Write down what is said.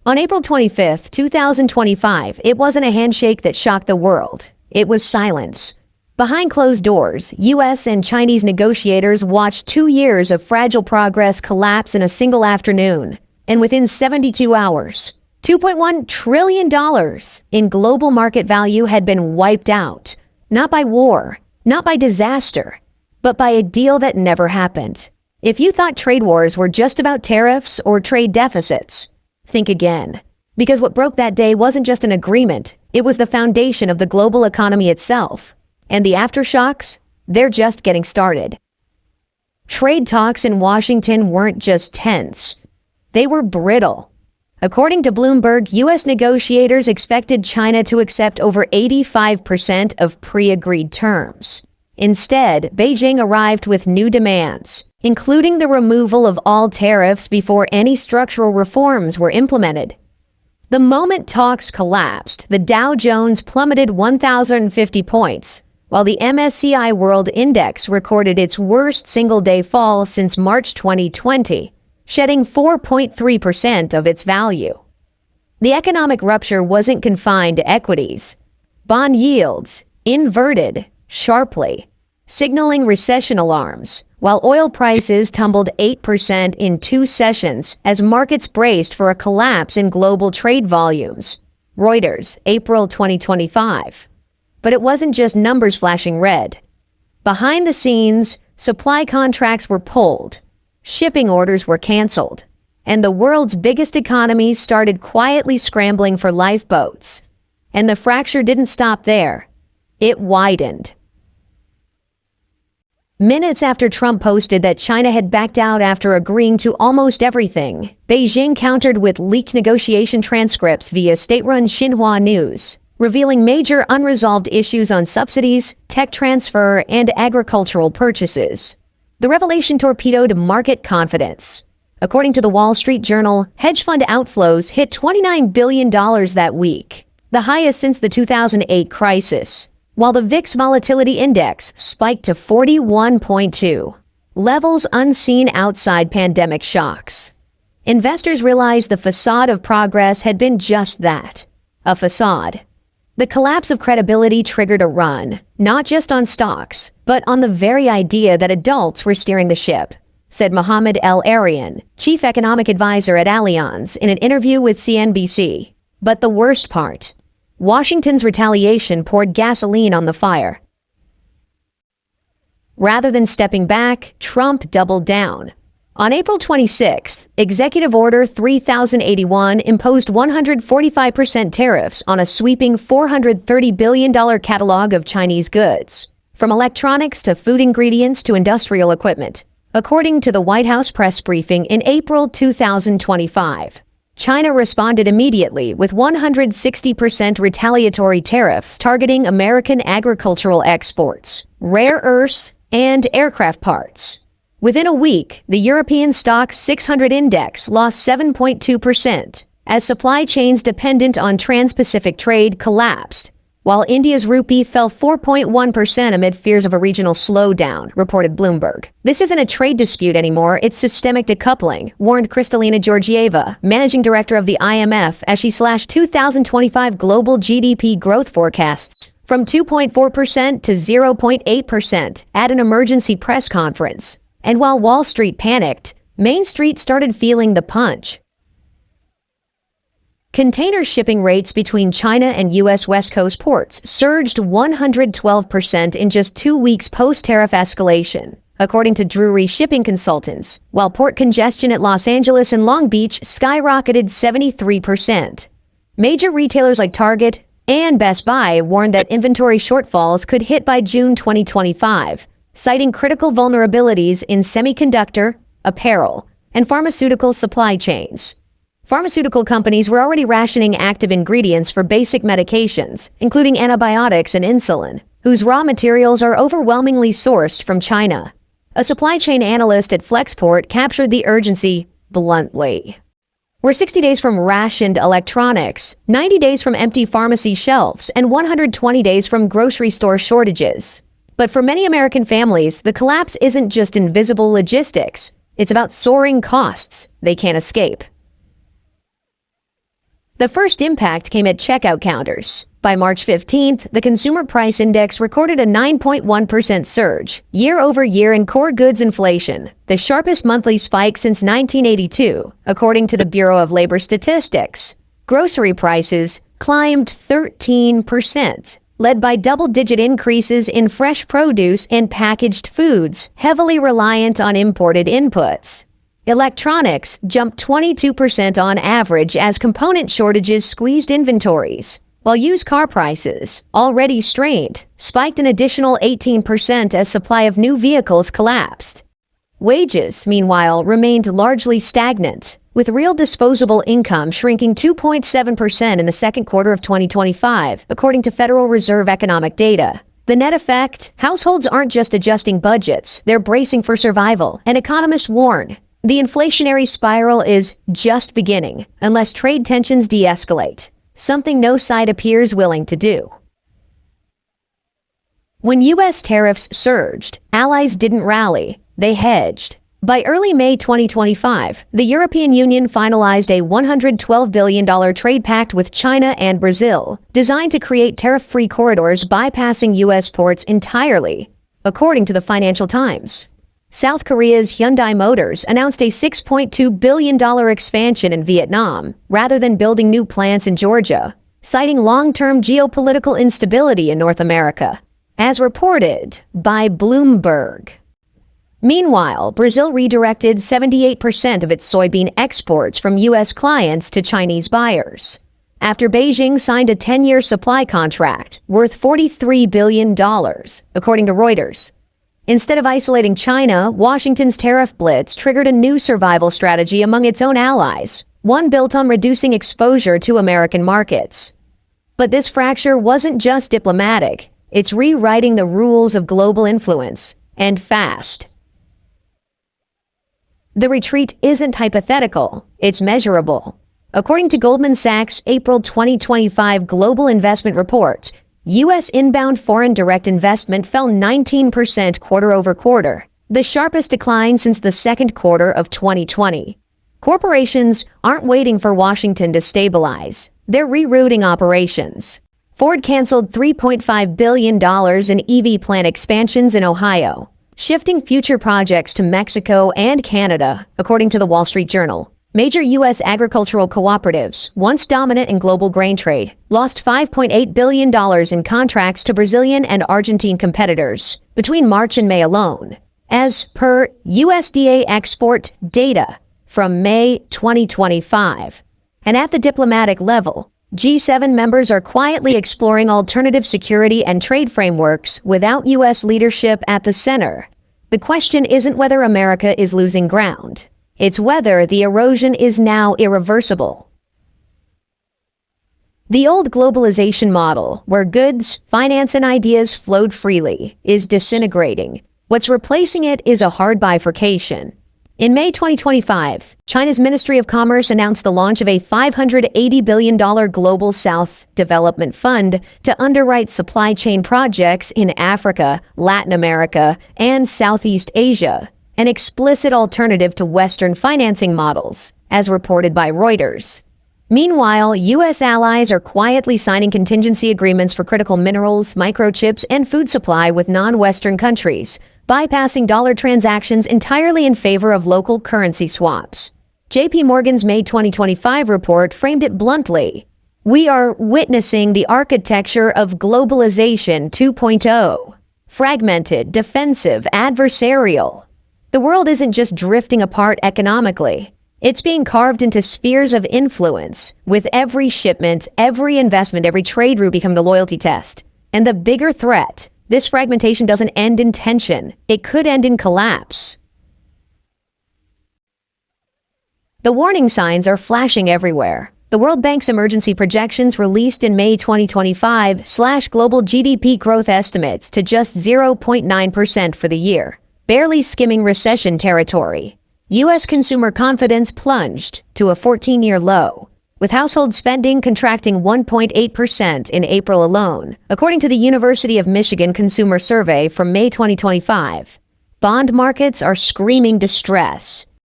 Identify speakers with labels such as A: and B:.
A: On April 25, 2025, it wasn't a handshake that shocked the world. It was silence. Behind closed doors, U.S. and Chinese negotiators watched 2 years of fragile progress collapse in a single afternoon. And within 72 hours, $2.1 trillion in global market value had been wiped out. Not by war, not by disaster, but by a deal that never happened. If you thought trade wars were just about tariffs or trade deficits, think again. Because what broke that day wasn't just an agreement, it was the foundation of the global economy itself. And the aftershocks? They're just getting started. Trade talks in Washington weren't just tense. They were brittle. According to Bloomberg, U.S. negotiators expected China to accept over 85% of pre-agreed terms. Instead, Beijing arrived with new demands, including the removal of all tariffs before any structural reforms were implemented. The moment talks collapsed, the Dow Jones plummeted 1,050 points, while the MSCI World Index recorded its worst single-day fall since March 2020, shedding 4.3% of its value. The economic rupture wasn't confined to equities. Bond yields inverted sharply, signaling recession alarms, while oil prices tumbled 8% in 2 sessions as markets braced for a collapse in global trade volumes. Reuters, April 2025. But it wasn't just numbers flashing red. Behind the scenes, supply contracts were pulled, shipping orders were canceled, and the world's biggest economies started quietly scrambling for lifeboats. And the fracture didn't stop there. It widened. Minutes after Trump posted that China had backed out after agreeing to almost everything, Beijing countered with leaked negotiation transcripts via state-run Xinhua News, revealing major unresolved issues on subsidies, tech transfer, and agricultural purchases. The revelation torpedoed market confidence. According to the Wall Street Journal, hedge fund outflows hit $29 billion that week, the highest since the 2008 crisis, while the VIX Volatility Index spiked to 41.2, levels unseen outside pandemic shocks. Investors realized the facade of progress had been just that, a facade. The collapse of credibility triggered a run, not just on stocks, but on the very idea that adults were steering the ship, said Mohammed El-Arian, chief economic advisor at Allianz, in an interview with CNBC. But the worst part, Washington's retaliation poured gasoline on the fire. Rather than stepping back, Trump doubled down. On April 26th, Executive Order 3081 imposed 145% tariffs on a sweeping $430 billion catalog of Chinese goods, from electronics to food ingredients to industrial equipment. According to the White House press briefing in April 2025, China responded immediately with 160% retaliatory tariffs targeting American agricultural exports, rare earths, and aircraft parts. Within a week, the European Stoxx 600 index lost 7.2% as supply chains dependent on trans-Pacific trade collapsed, while India's rupee fell 4.1% amid fears of a regional slowdown, reported Bloomberg. This isn't a trade dispute anymore, it's systemic decoupling, warned Kristalina Georgieva, managing director of the IMF, as she slashed 2025 global GDP growth forecasts from 2.4% to 0.8% at an emergency press conference. And while Wall Street panicked, Main Street started feeling the punch. Container shipping rates between China and U.S. West Coast ports surged 112% in just 2 weeks post-tariff escalation, according to Drewry Shipping Consultants, while port congestion at Los Angeles and Long Beach skyrocketed 73%. Major retailers like Target and Best Buy warned that inventory shortfalls could hit by June 2025, citing critical vulnerabilities in semiconductor, apparel, and pharmaceutical supply chains. Pharmaceutical companies were already rationing active ingredients for basic medications, including antibiotics and insulin, whose raw materials are overwhelmingly sourced from China. A supply chain analyst at Flexport captured the urgency bluntly. We're 60 days from rationed electronics, 90 days from empty pharmacy shelves, and 120 days from grocery store shortages. But for many American families, the collapse isn't just invisible logistics. It's about soaring costs they can't escape. The first impact came at checkout counters. By March 15th, the Consumer Price Index recorded a 9.1% surge, year-over-year in core goods inflation, the sharpest monthly spike since 1982, according to the Bureau of Labor Statistics. Grocery prices climbed 13%, led by double-digit increases in fresh produce and packaged foods, heavily reliant on imported inputs. Electronics jumped 22% on average as component shortages squeezed inventories, while used car prices, already strained, spiked an additional 18% as supply of new vehicles collapsed. Wages, meanwhile, remained largely stagnant, with real disposable income shrinking 2.7% in the second quarter of 2025, according to Federal Reserve economic data. The net effect? Households aren't just adjusting budgets, they're bracing for survival, and economists warn the inflationary spiral is just beginning, unless trade tensions de-escalate, something no side appears willing to do. When U.S. tariffs surged, allies didn't rally, they hedged. By early May 2025, the European Union finalized a $112 billion trade pact with China and Brazil, designed to create tariff-free corridors bypassing U.S. ports entirely, according to the Financial Times. South Korea's Hyundai Motors announced a $6.2 billion expansion in Vietnam, rather than building new plants in Georgia, citing long-term geopolitical instability in North America, as reported by Bloomberg. Meanwhile, Brazil redirected 78% of its soybean exports from U.S. clients to Chinese buyers, after Beijing signed a 10-year supply contract worth $43 billion, according to Reuters. Instead of isolating China, Washington's tariff blitz triggered a new survival strategy among its own allies, one built on reducing exposure to American markets. But this fracture wasn't just diplomatic, it's rewriting the rules of global influence, and fast. The retreat isn't hypothetical, it's measurable. According to Goldman Sachs' April 2025 Global Investment Report, U.S. inbound foreign direct investment fell 19% quarter-over-quarter, the sharpest decline since the second quarter of 2020. Corporations aren't waiting for Washington to stabilize, they're rerouting operations. Ford canceled $3.5 billion in EV plant expansions in Ohio, shifting future projects to Mexico and Canada, according to the Wall Street Journal. Major U.S. agricultural cooperatives, once dominant in global grain trade, lost $5.8 billion in contracts to Brazilian and Argentine competitors between March and May alone, as per USDA export data from May 2025. And at the diplomatic level, G7 members are quietly exploring alternative security and trade frameworks without U.S. leadership at the center. The question isn't whether America is losing ground. It's whether the erosion is now irreversible. The old globalization model, where goods, finance, and ideas flowed freely, is disintegrating. What's replacing it is a hard bifurcation. In May 2025, China's Ministry of Commerce announced the launch of a $580 billion Global South Development Fund to underwrite supply chain projects in Africa, Latin America, and Southeast Asia, an explicit alternative to Western financing models, as reported by Reuters. Meanwhile, U.S. allies are quietly signing contingency agreements for critical minerals, microchips, and food supply with non-Western countries, bypassing dollar transactions entirely in favor of local currency swaps. J.P. Morgan's May 2025 report framed it bluntly. We are witnessing the architecture of globalization 2.0. Fragmented, defensive, adversarial. The world isn't just drifting apart economically. It's being carved into spheres of influence, with every shipment, every investment, every trade route becoming the loyalty test. And the bigger threat, this fragmentation doesn't end in tension. It could end in collapse. The warning signs are flashing everywhere. The World Bank's emergency projections released in May 2025 slashed global GDP growth estimates to just 0.9% for the year, barely skimming recession territory. U.S. consumer confidence plunged to a 14-year low, with household spending contracting 1.8% in April alone, according to the University of Michigan Consumer Survey from May 2025. Bond markets are screaming distress,